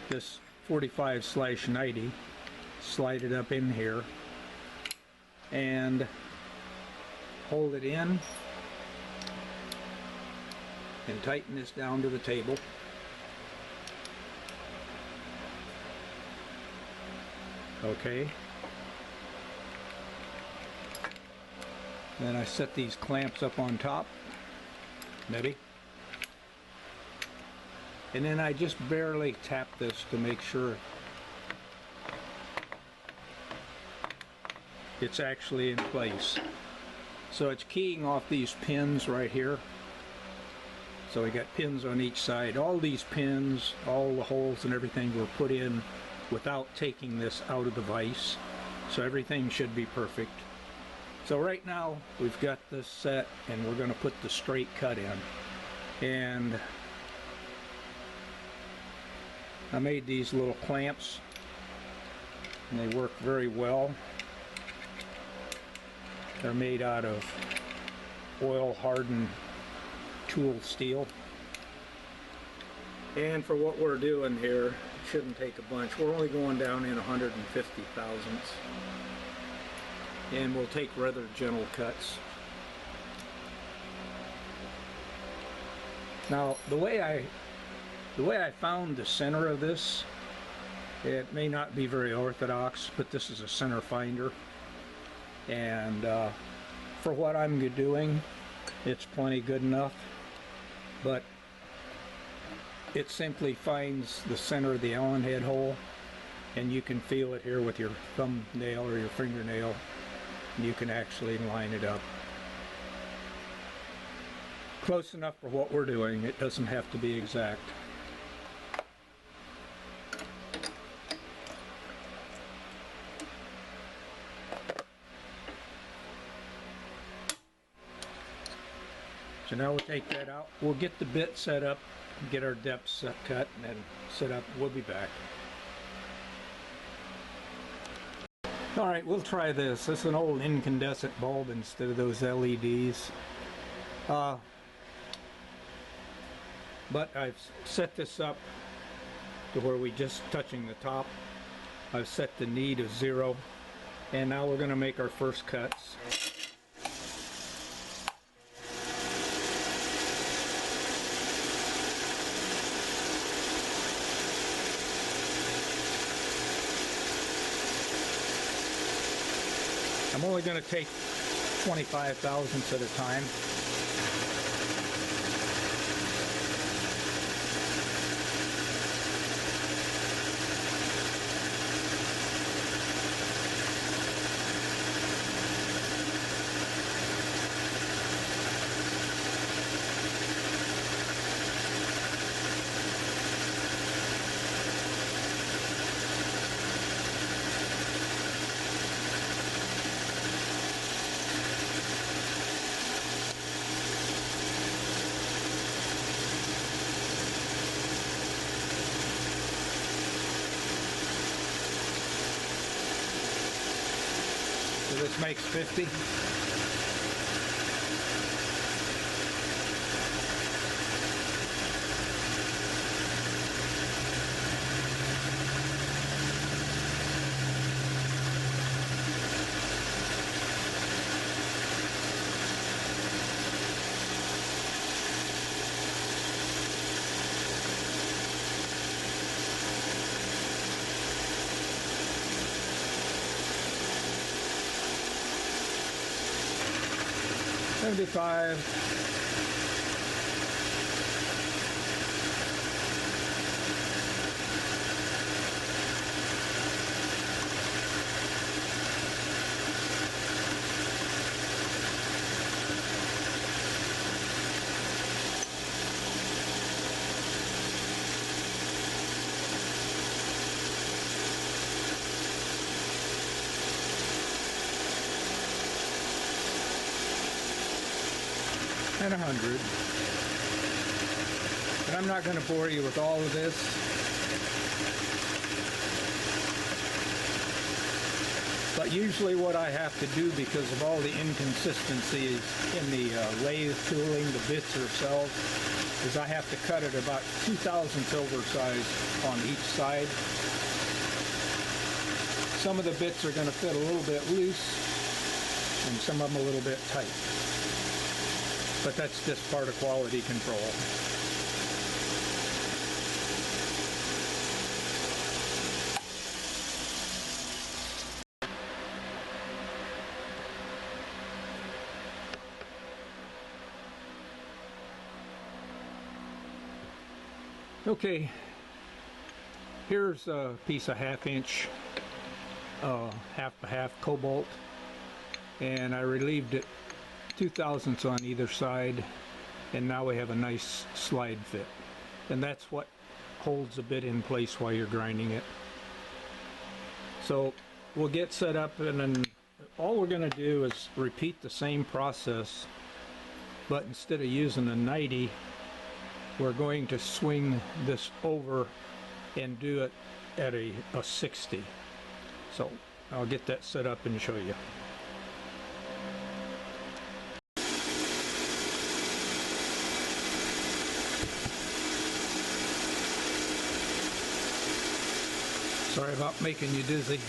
this 45/90, slide it up in here, and hold it in and tighten this down to the table. Okay. Then I set these clamps up on top, maybe. And then I just barely tap this to make sure it's actually in place. So it's keying off these pins right here. So we got pins on each side. All these pins, all the holes and everything were put in without taking this out of the vise. So everything should be perfect. So right now we've got this set and we're going to put the straight cut in. And I made these little clamps and they work very well. They're made out of oil hardened tool steel. And for what we're doing here, it shouldn't take a bunch. We're only going down in 150 thousandths. And we'll take rather gentle cuts. Now the way I found the center of this, it may not be very orthodox, but this is a center finder. And for what I'm doing, it's plenty good enough. But it simply finds the center of the Allen head hole, and you can feel it here with your thumbnail or your fingernail. You can actually line it up. Close enough for what we're doing. It doesn't have to be exact. So now we'll take that out. We'll get the bit set up, get our depths cut, and then set up. We'll be back. Alright, we'll try this. This is an old incandescent bulb instead of those LEDs. But I've set this up to where we just touching the top. I've set the knee to 0. And now we're going to make our first cuts. I'm only going to take 25 thousandths at a time. So this makes 50. $75. And 100. And I'm not going to bore you with all of this. But usually what I have to do, because of all the inconsistencies in the lathe tooling, the bits themselves, is I have to cut it about 2 thousandths oversized on each side. Some of the bits are going to fit a little bit loose, and some of them a little bit tight. But that's just part of quality control. Okay, here's a piece of 1/2 inch, half by half cobalt, and I relieved it 2/1000 on either side, and now we have a nice slide fit, and that's what holds the bit in place while you're grinding it. So we'll get set up, and then all we're going to do is repeat the same process, but instead of using a 90, we're going to swing this over and do it at a 60. So I'll get that set up and show you. Sorry about making you dizzy.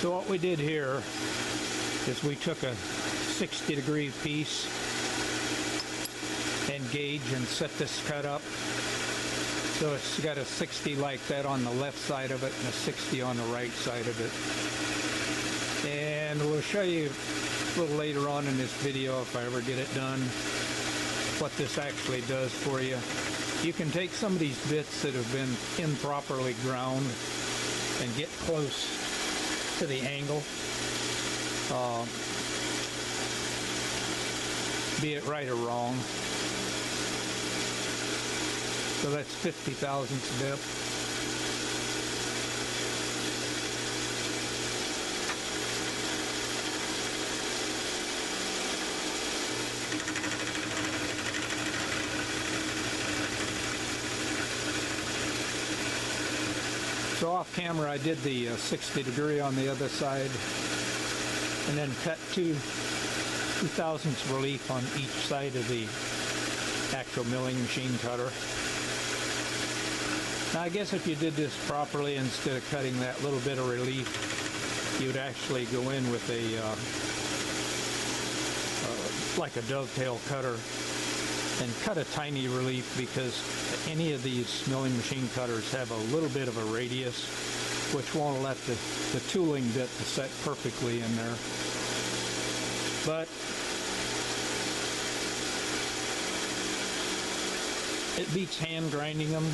So what we did here is we took a 60-degree piece and gauge and set this cut up. So it's got a 60 like that on the left side of it and a 60 on the right side of it. And we'll show you a little later on in this video, if I ever get it done, what this actually does for you. You can take some of these bits that have been improperly ground and get close to the angle, be it right or wrong. So that's 50 thousandths dip. So off camera I did the 60-degree on the other side, and then cut 2/1000ths relief on each side of the actual milling machine cutter. Now I guess if you did this properly, instead of cutting that little bit of relief, you would actually go in with a like a dovetail cutter and cut a tiny relief, because any of these milling machine cutters have a little bit of a radius which won't let the tooling bit to set perfectly in there. But it beats hand grinding them.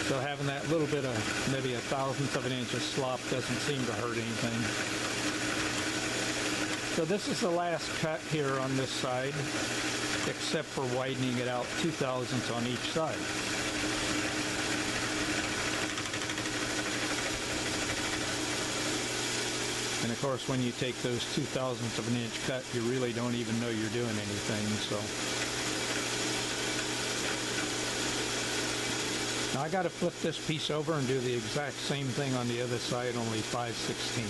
So having that little bit of maybe 1/1000th of an inch of slop doesn't seem to hurt anything. So this is the last cut here on this side, except for widening it out 2/1000ths on each side. And of course, when you take those 2/1000ths of an inch cut, you really don't even know you're doing anything. So now I got to flip this piece over and do the exact same thing on the other side, only 5/16.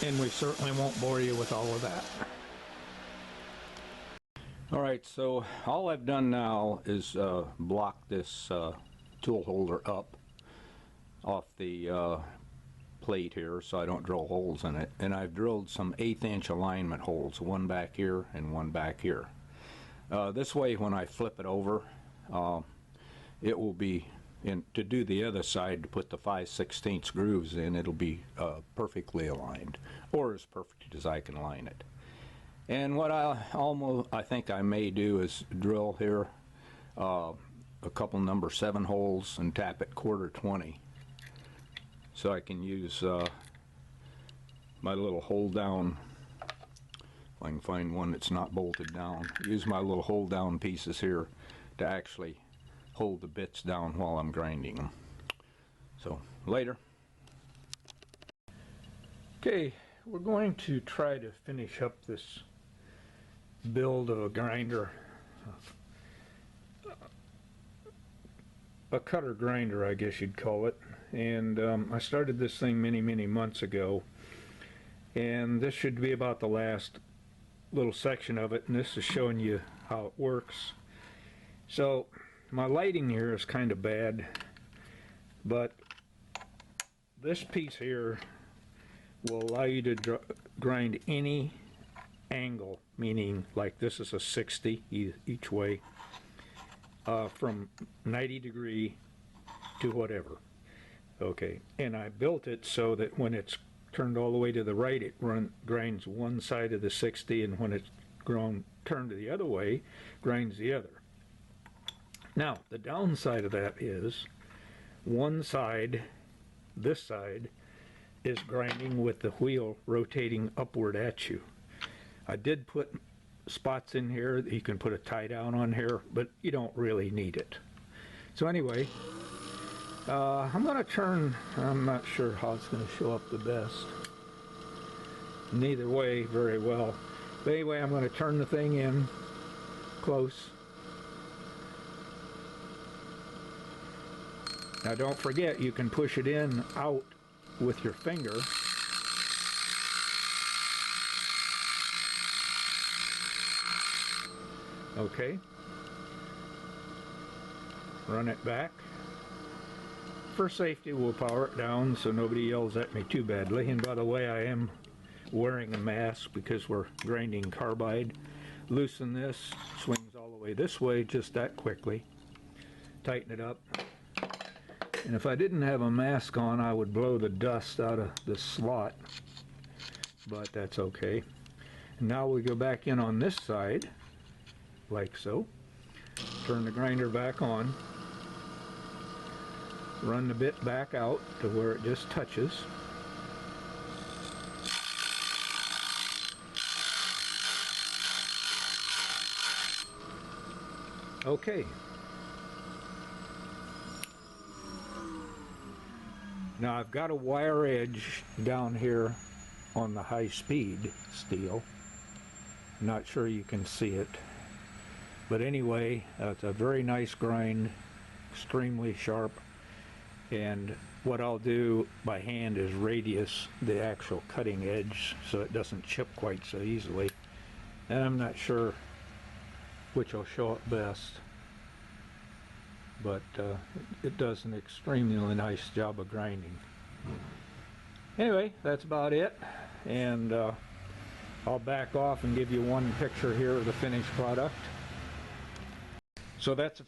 And we certainly won't bore you with all of that. Alright, so all I've done now is block this tool holder up off the plate here so I don't drill holes in it. And I've drilled some 1/8 inch alignment holes, one back here and one back here. This way when I flip it over, it will be, to do the other side, to put the 5/16 grooves in, it'll be perfectly aligned, or as perfect as I can line it. And what I think I may do is drill here a couple number 7 holes and tap it 1/4-20, so I can use my little hold down, if I can find one that's not bolted down, use my little hold down pieces here to actually hold the bits down while I'm grinding them. So later. Okay, we're going to try to finish up this build of a grinder, a cutter grinder I guess you'd call it. And I started this thing many months ago, and this should be about the last little section of it, and this is showing you how it works. So my lighting here is kind of bad, but this piece here will allow you to grind any angle, meaning like this is a 60 each way, from 90 degree to whatever. Okay, and I built it so that when it's turned all the way to the right, it grinds one side of the 60, and when it's turned to the other way, grinds the other. Now, the downside of that is one side, this side, is grinding with the wheel rotating upward at you. I did put spots in here that you can put a tie down on here, but you don't really need it. So anyway, I'm going to turn, I'm not sure how it's going to show up the best. Neither way very well. But anyway, I'm going to turn the thing in close. Now don't forget, you can push it in out with your finger. Okay. Run it back. For safety, we'll power it down so nobody yells at me too badly. And by the way, I am wearing a mask because we're grinding carbide. Loosen this, swings all the way this way just that quickly. Tighten it up. And if I didn't have a mask on, I would blow the dust out of this slot, but that's okay. And now we go back in on this side, like so. Turn the grinder back on. Run the bit back out to where it just touches. Okay. Now I've got a wire edge down here on the high-speed steel. Not sure you can see it. But anyway, it's a very nice grind, extremely sharp. And what I'll do by hand is radius the actual cutting edge so it doesn't chip quite so easily. And I'm not sure which will show up best, but it does an extremely nice job of grinding. Anyway, that's about it, and I'll back off and give you one picture here of the finished product. So that's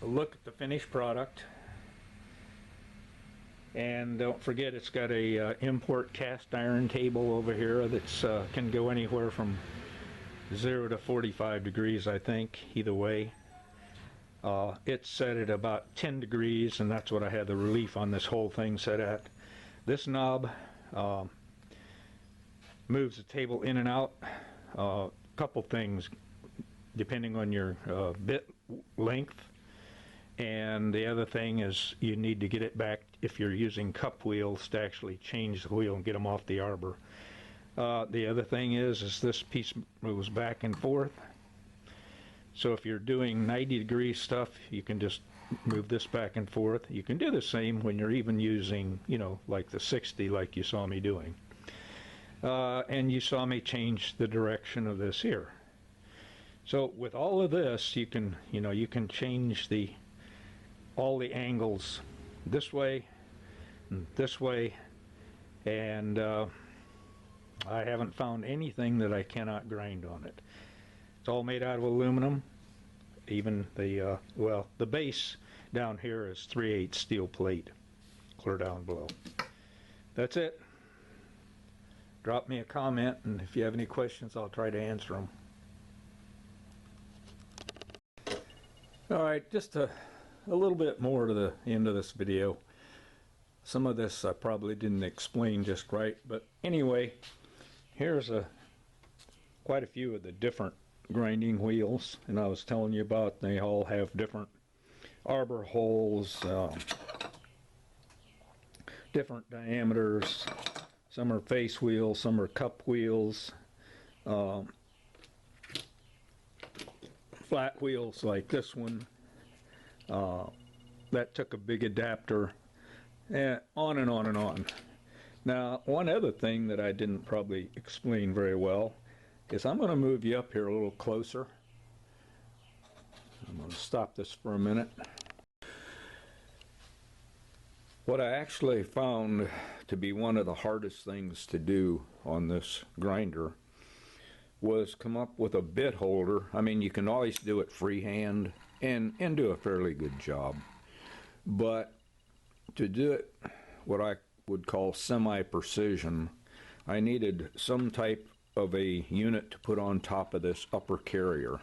a look at the finished product. And don't forget, it's got a import cast iron table over here that's can go anywhere from 0 to 45 degrees, I think, either way. It's set at about 10 degrees, and that's what I had the relief on this whole thing set at. This knob moves the table in and out. Couple things depending on your bit length. And the other thing is you need to get it back if you're using cup wheels to actually change the wheel and get them off the arbor. The other thing is this piece moves back and forth. So if you're doing 90-degree stuff, you can just move this back and forth. You can do the same when you're even using, you know, like the 60 like you saw me doing. And you saw me change the direction of this here. So with all of this, you can, you know, you can change all the angles this way and this way, and I haven't found anything that I cannot grind on it. It's all made out of aluminum. Even the well, the base down here is 3/8 steel plate, clear down below. That's it. Drop me a comment, and if you have any questions, I'll try to answer them. All right, just a little bit more to the end of this video. Some of this I probably didn't explain just right, but anyway, here's quite a few of the different grinding wheels, and I was telling you about they all have different arbor holes, different diameters. Some are face wheels, some are cup wheels, flat wheels like this one. That took a big adapter, and on and on and on. Now, one other thing that I didn't probably explain very well is I'm going to move you up here a little closer. I'm going to stop this for a minute. What I actually found to be one of the hardest things to do on this grinder was come up with a bit holder. I mean, you can always do it freehand and do a fairly good job. But to do it what I would call semi-precision, I needed some type of a unit to put on top of this upper carrier.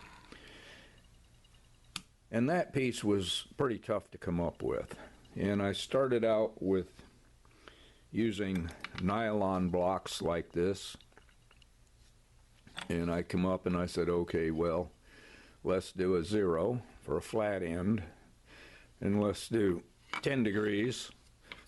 And that piece was pretty tough to come up with. And I started out with using nylon blocks like this. And I come up and I said, okay, well, let's do a 0 for a flat end. And let's do 10 degrees.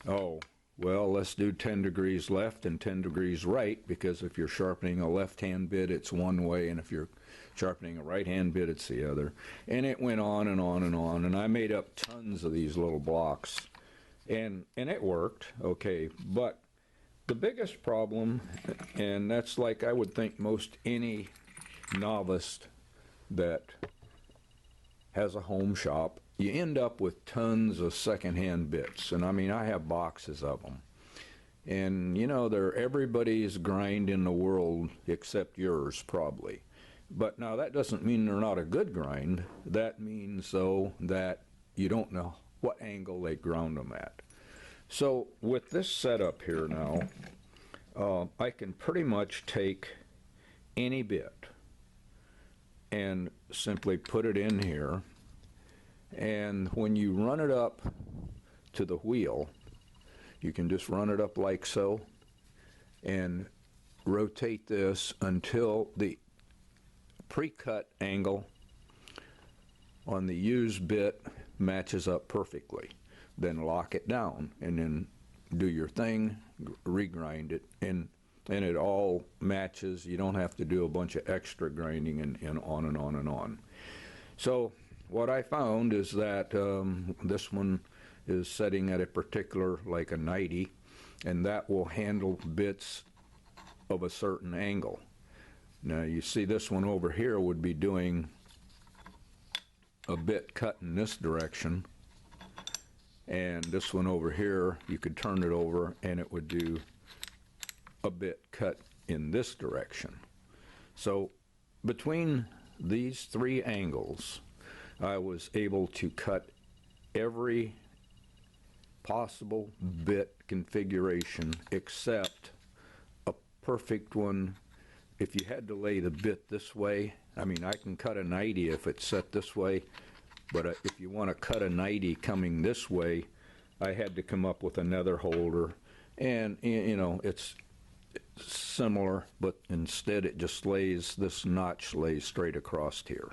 Oh, well, let's do 10 degrees left and 10 degrees right, because if you're sharpening a left-hand bit, it's one way, and if you're sharpening a right-hand bit, it's the other. And it went on and on and on, and I made up tons of these little blocks. And it worked, okay, but the biggest problem, and that's like I would think most any novice that has a home shop, you end up with tons of secondhand bits. And I mean, I have boxes of them. And you know, they're everybody's grind in the world except yours, probably. But now that doesn't mean they're not a good grind. That means, though, that you don't know what angle they ground them at. So with this setup here now, I can pretty much take any bit and simply put it in here. And when you run it up to the wheel, you can just run it up like so and rotate this until the pre-cut angle on the used bit matches up perfectly. Then lock it down and then do your thing, regrind it, and it all matches. You don't have to do a bunch of extra grinding and on and on and on. So what I found is that this one is setting at a particular, like a 90, and that will handle bits of a certain angle. Now you see this one over here would be doing a bit cut in this direction, and this one over here, you could turn it over and it would do a bit cut in this direction. So between these three angles, I was able to cut every possible bit configuration except a perfect one. If you had to lay the bit this way, I mean, I can cut a 90 if it's set this way, but if you want to cut a 90 coming this way, I had to come up with another holder. And, you know, it's similar, but instead it just lays, this notch lays straight across here.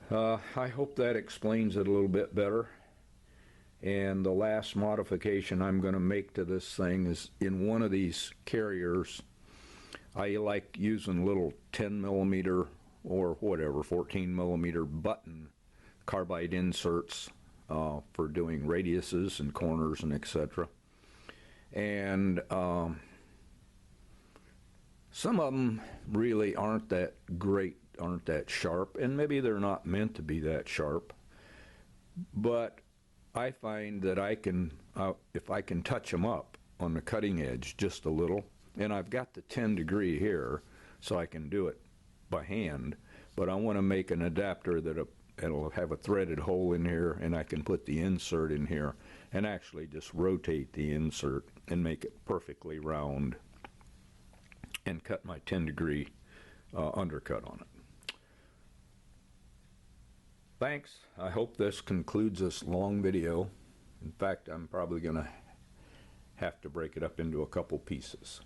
I hope that explains it a little bit better. And the last modification I'm going to make to this thing is in one of these carriers, I like using little 10 millimeter or whatever, 14 millimeter button carbide inserts for doing radiuses and corners and etc. And some of them really aren't that great, aren't that sharp, and maybe they're not meant to be that sharp, but I find that I can, if I can touch them up on the cutting edge just a little, and I've got the 10 degree here, so I can do it by hand, but I want to make an adapter that it'll have a threaded hole in here, and I can put the insert in here and actually just rotate the insert and make it perfectly round and cut my 10 degree undercut on it. Thanks. I hope this concludes this long video. In fact, I'm probably going to have to break it up into a couple pieces.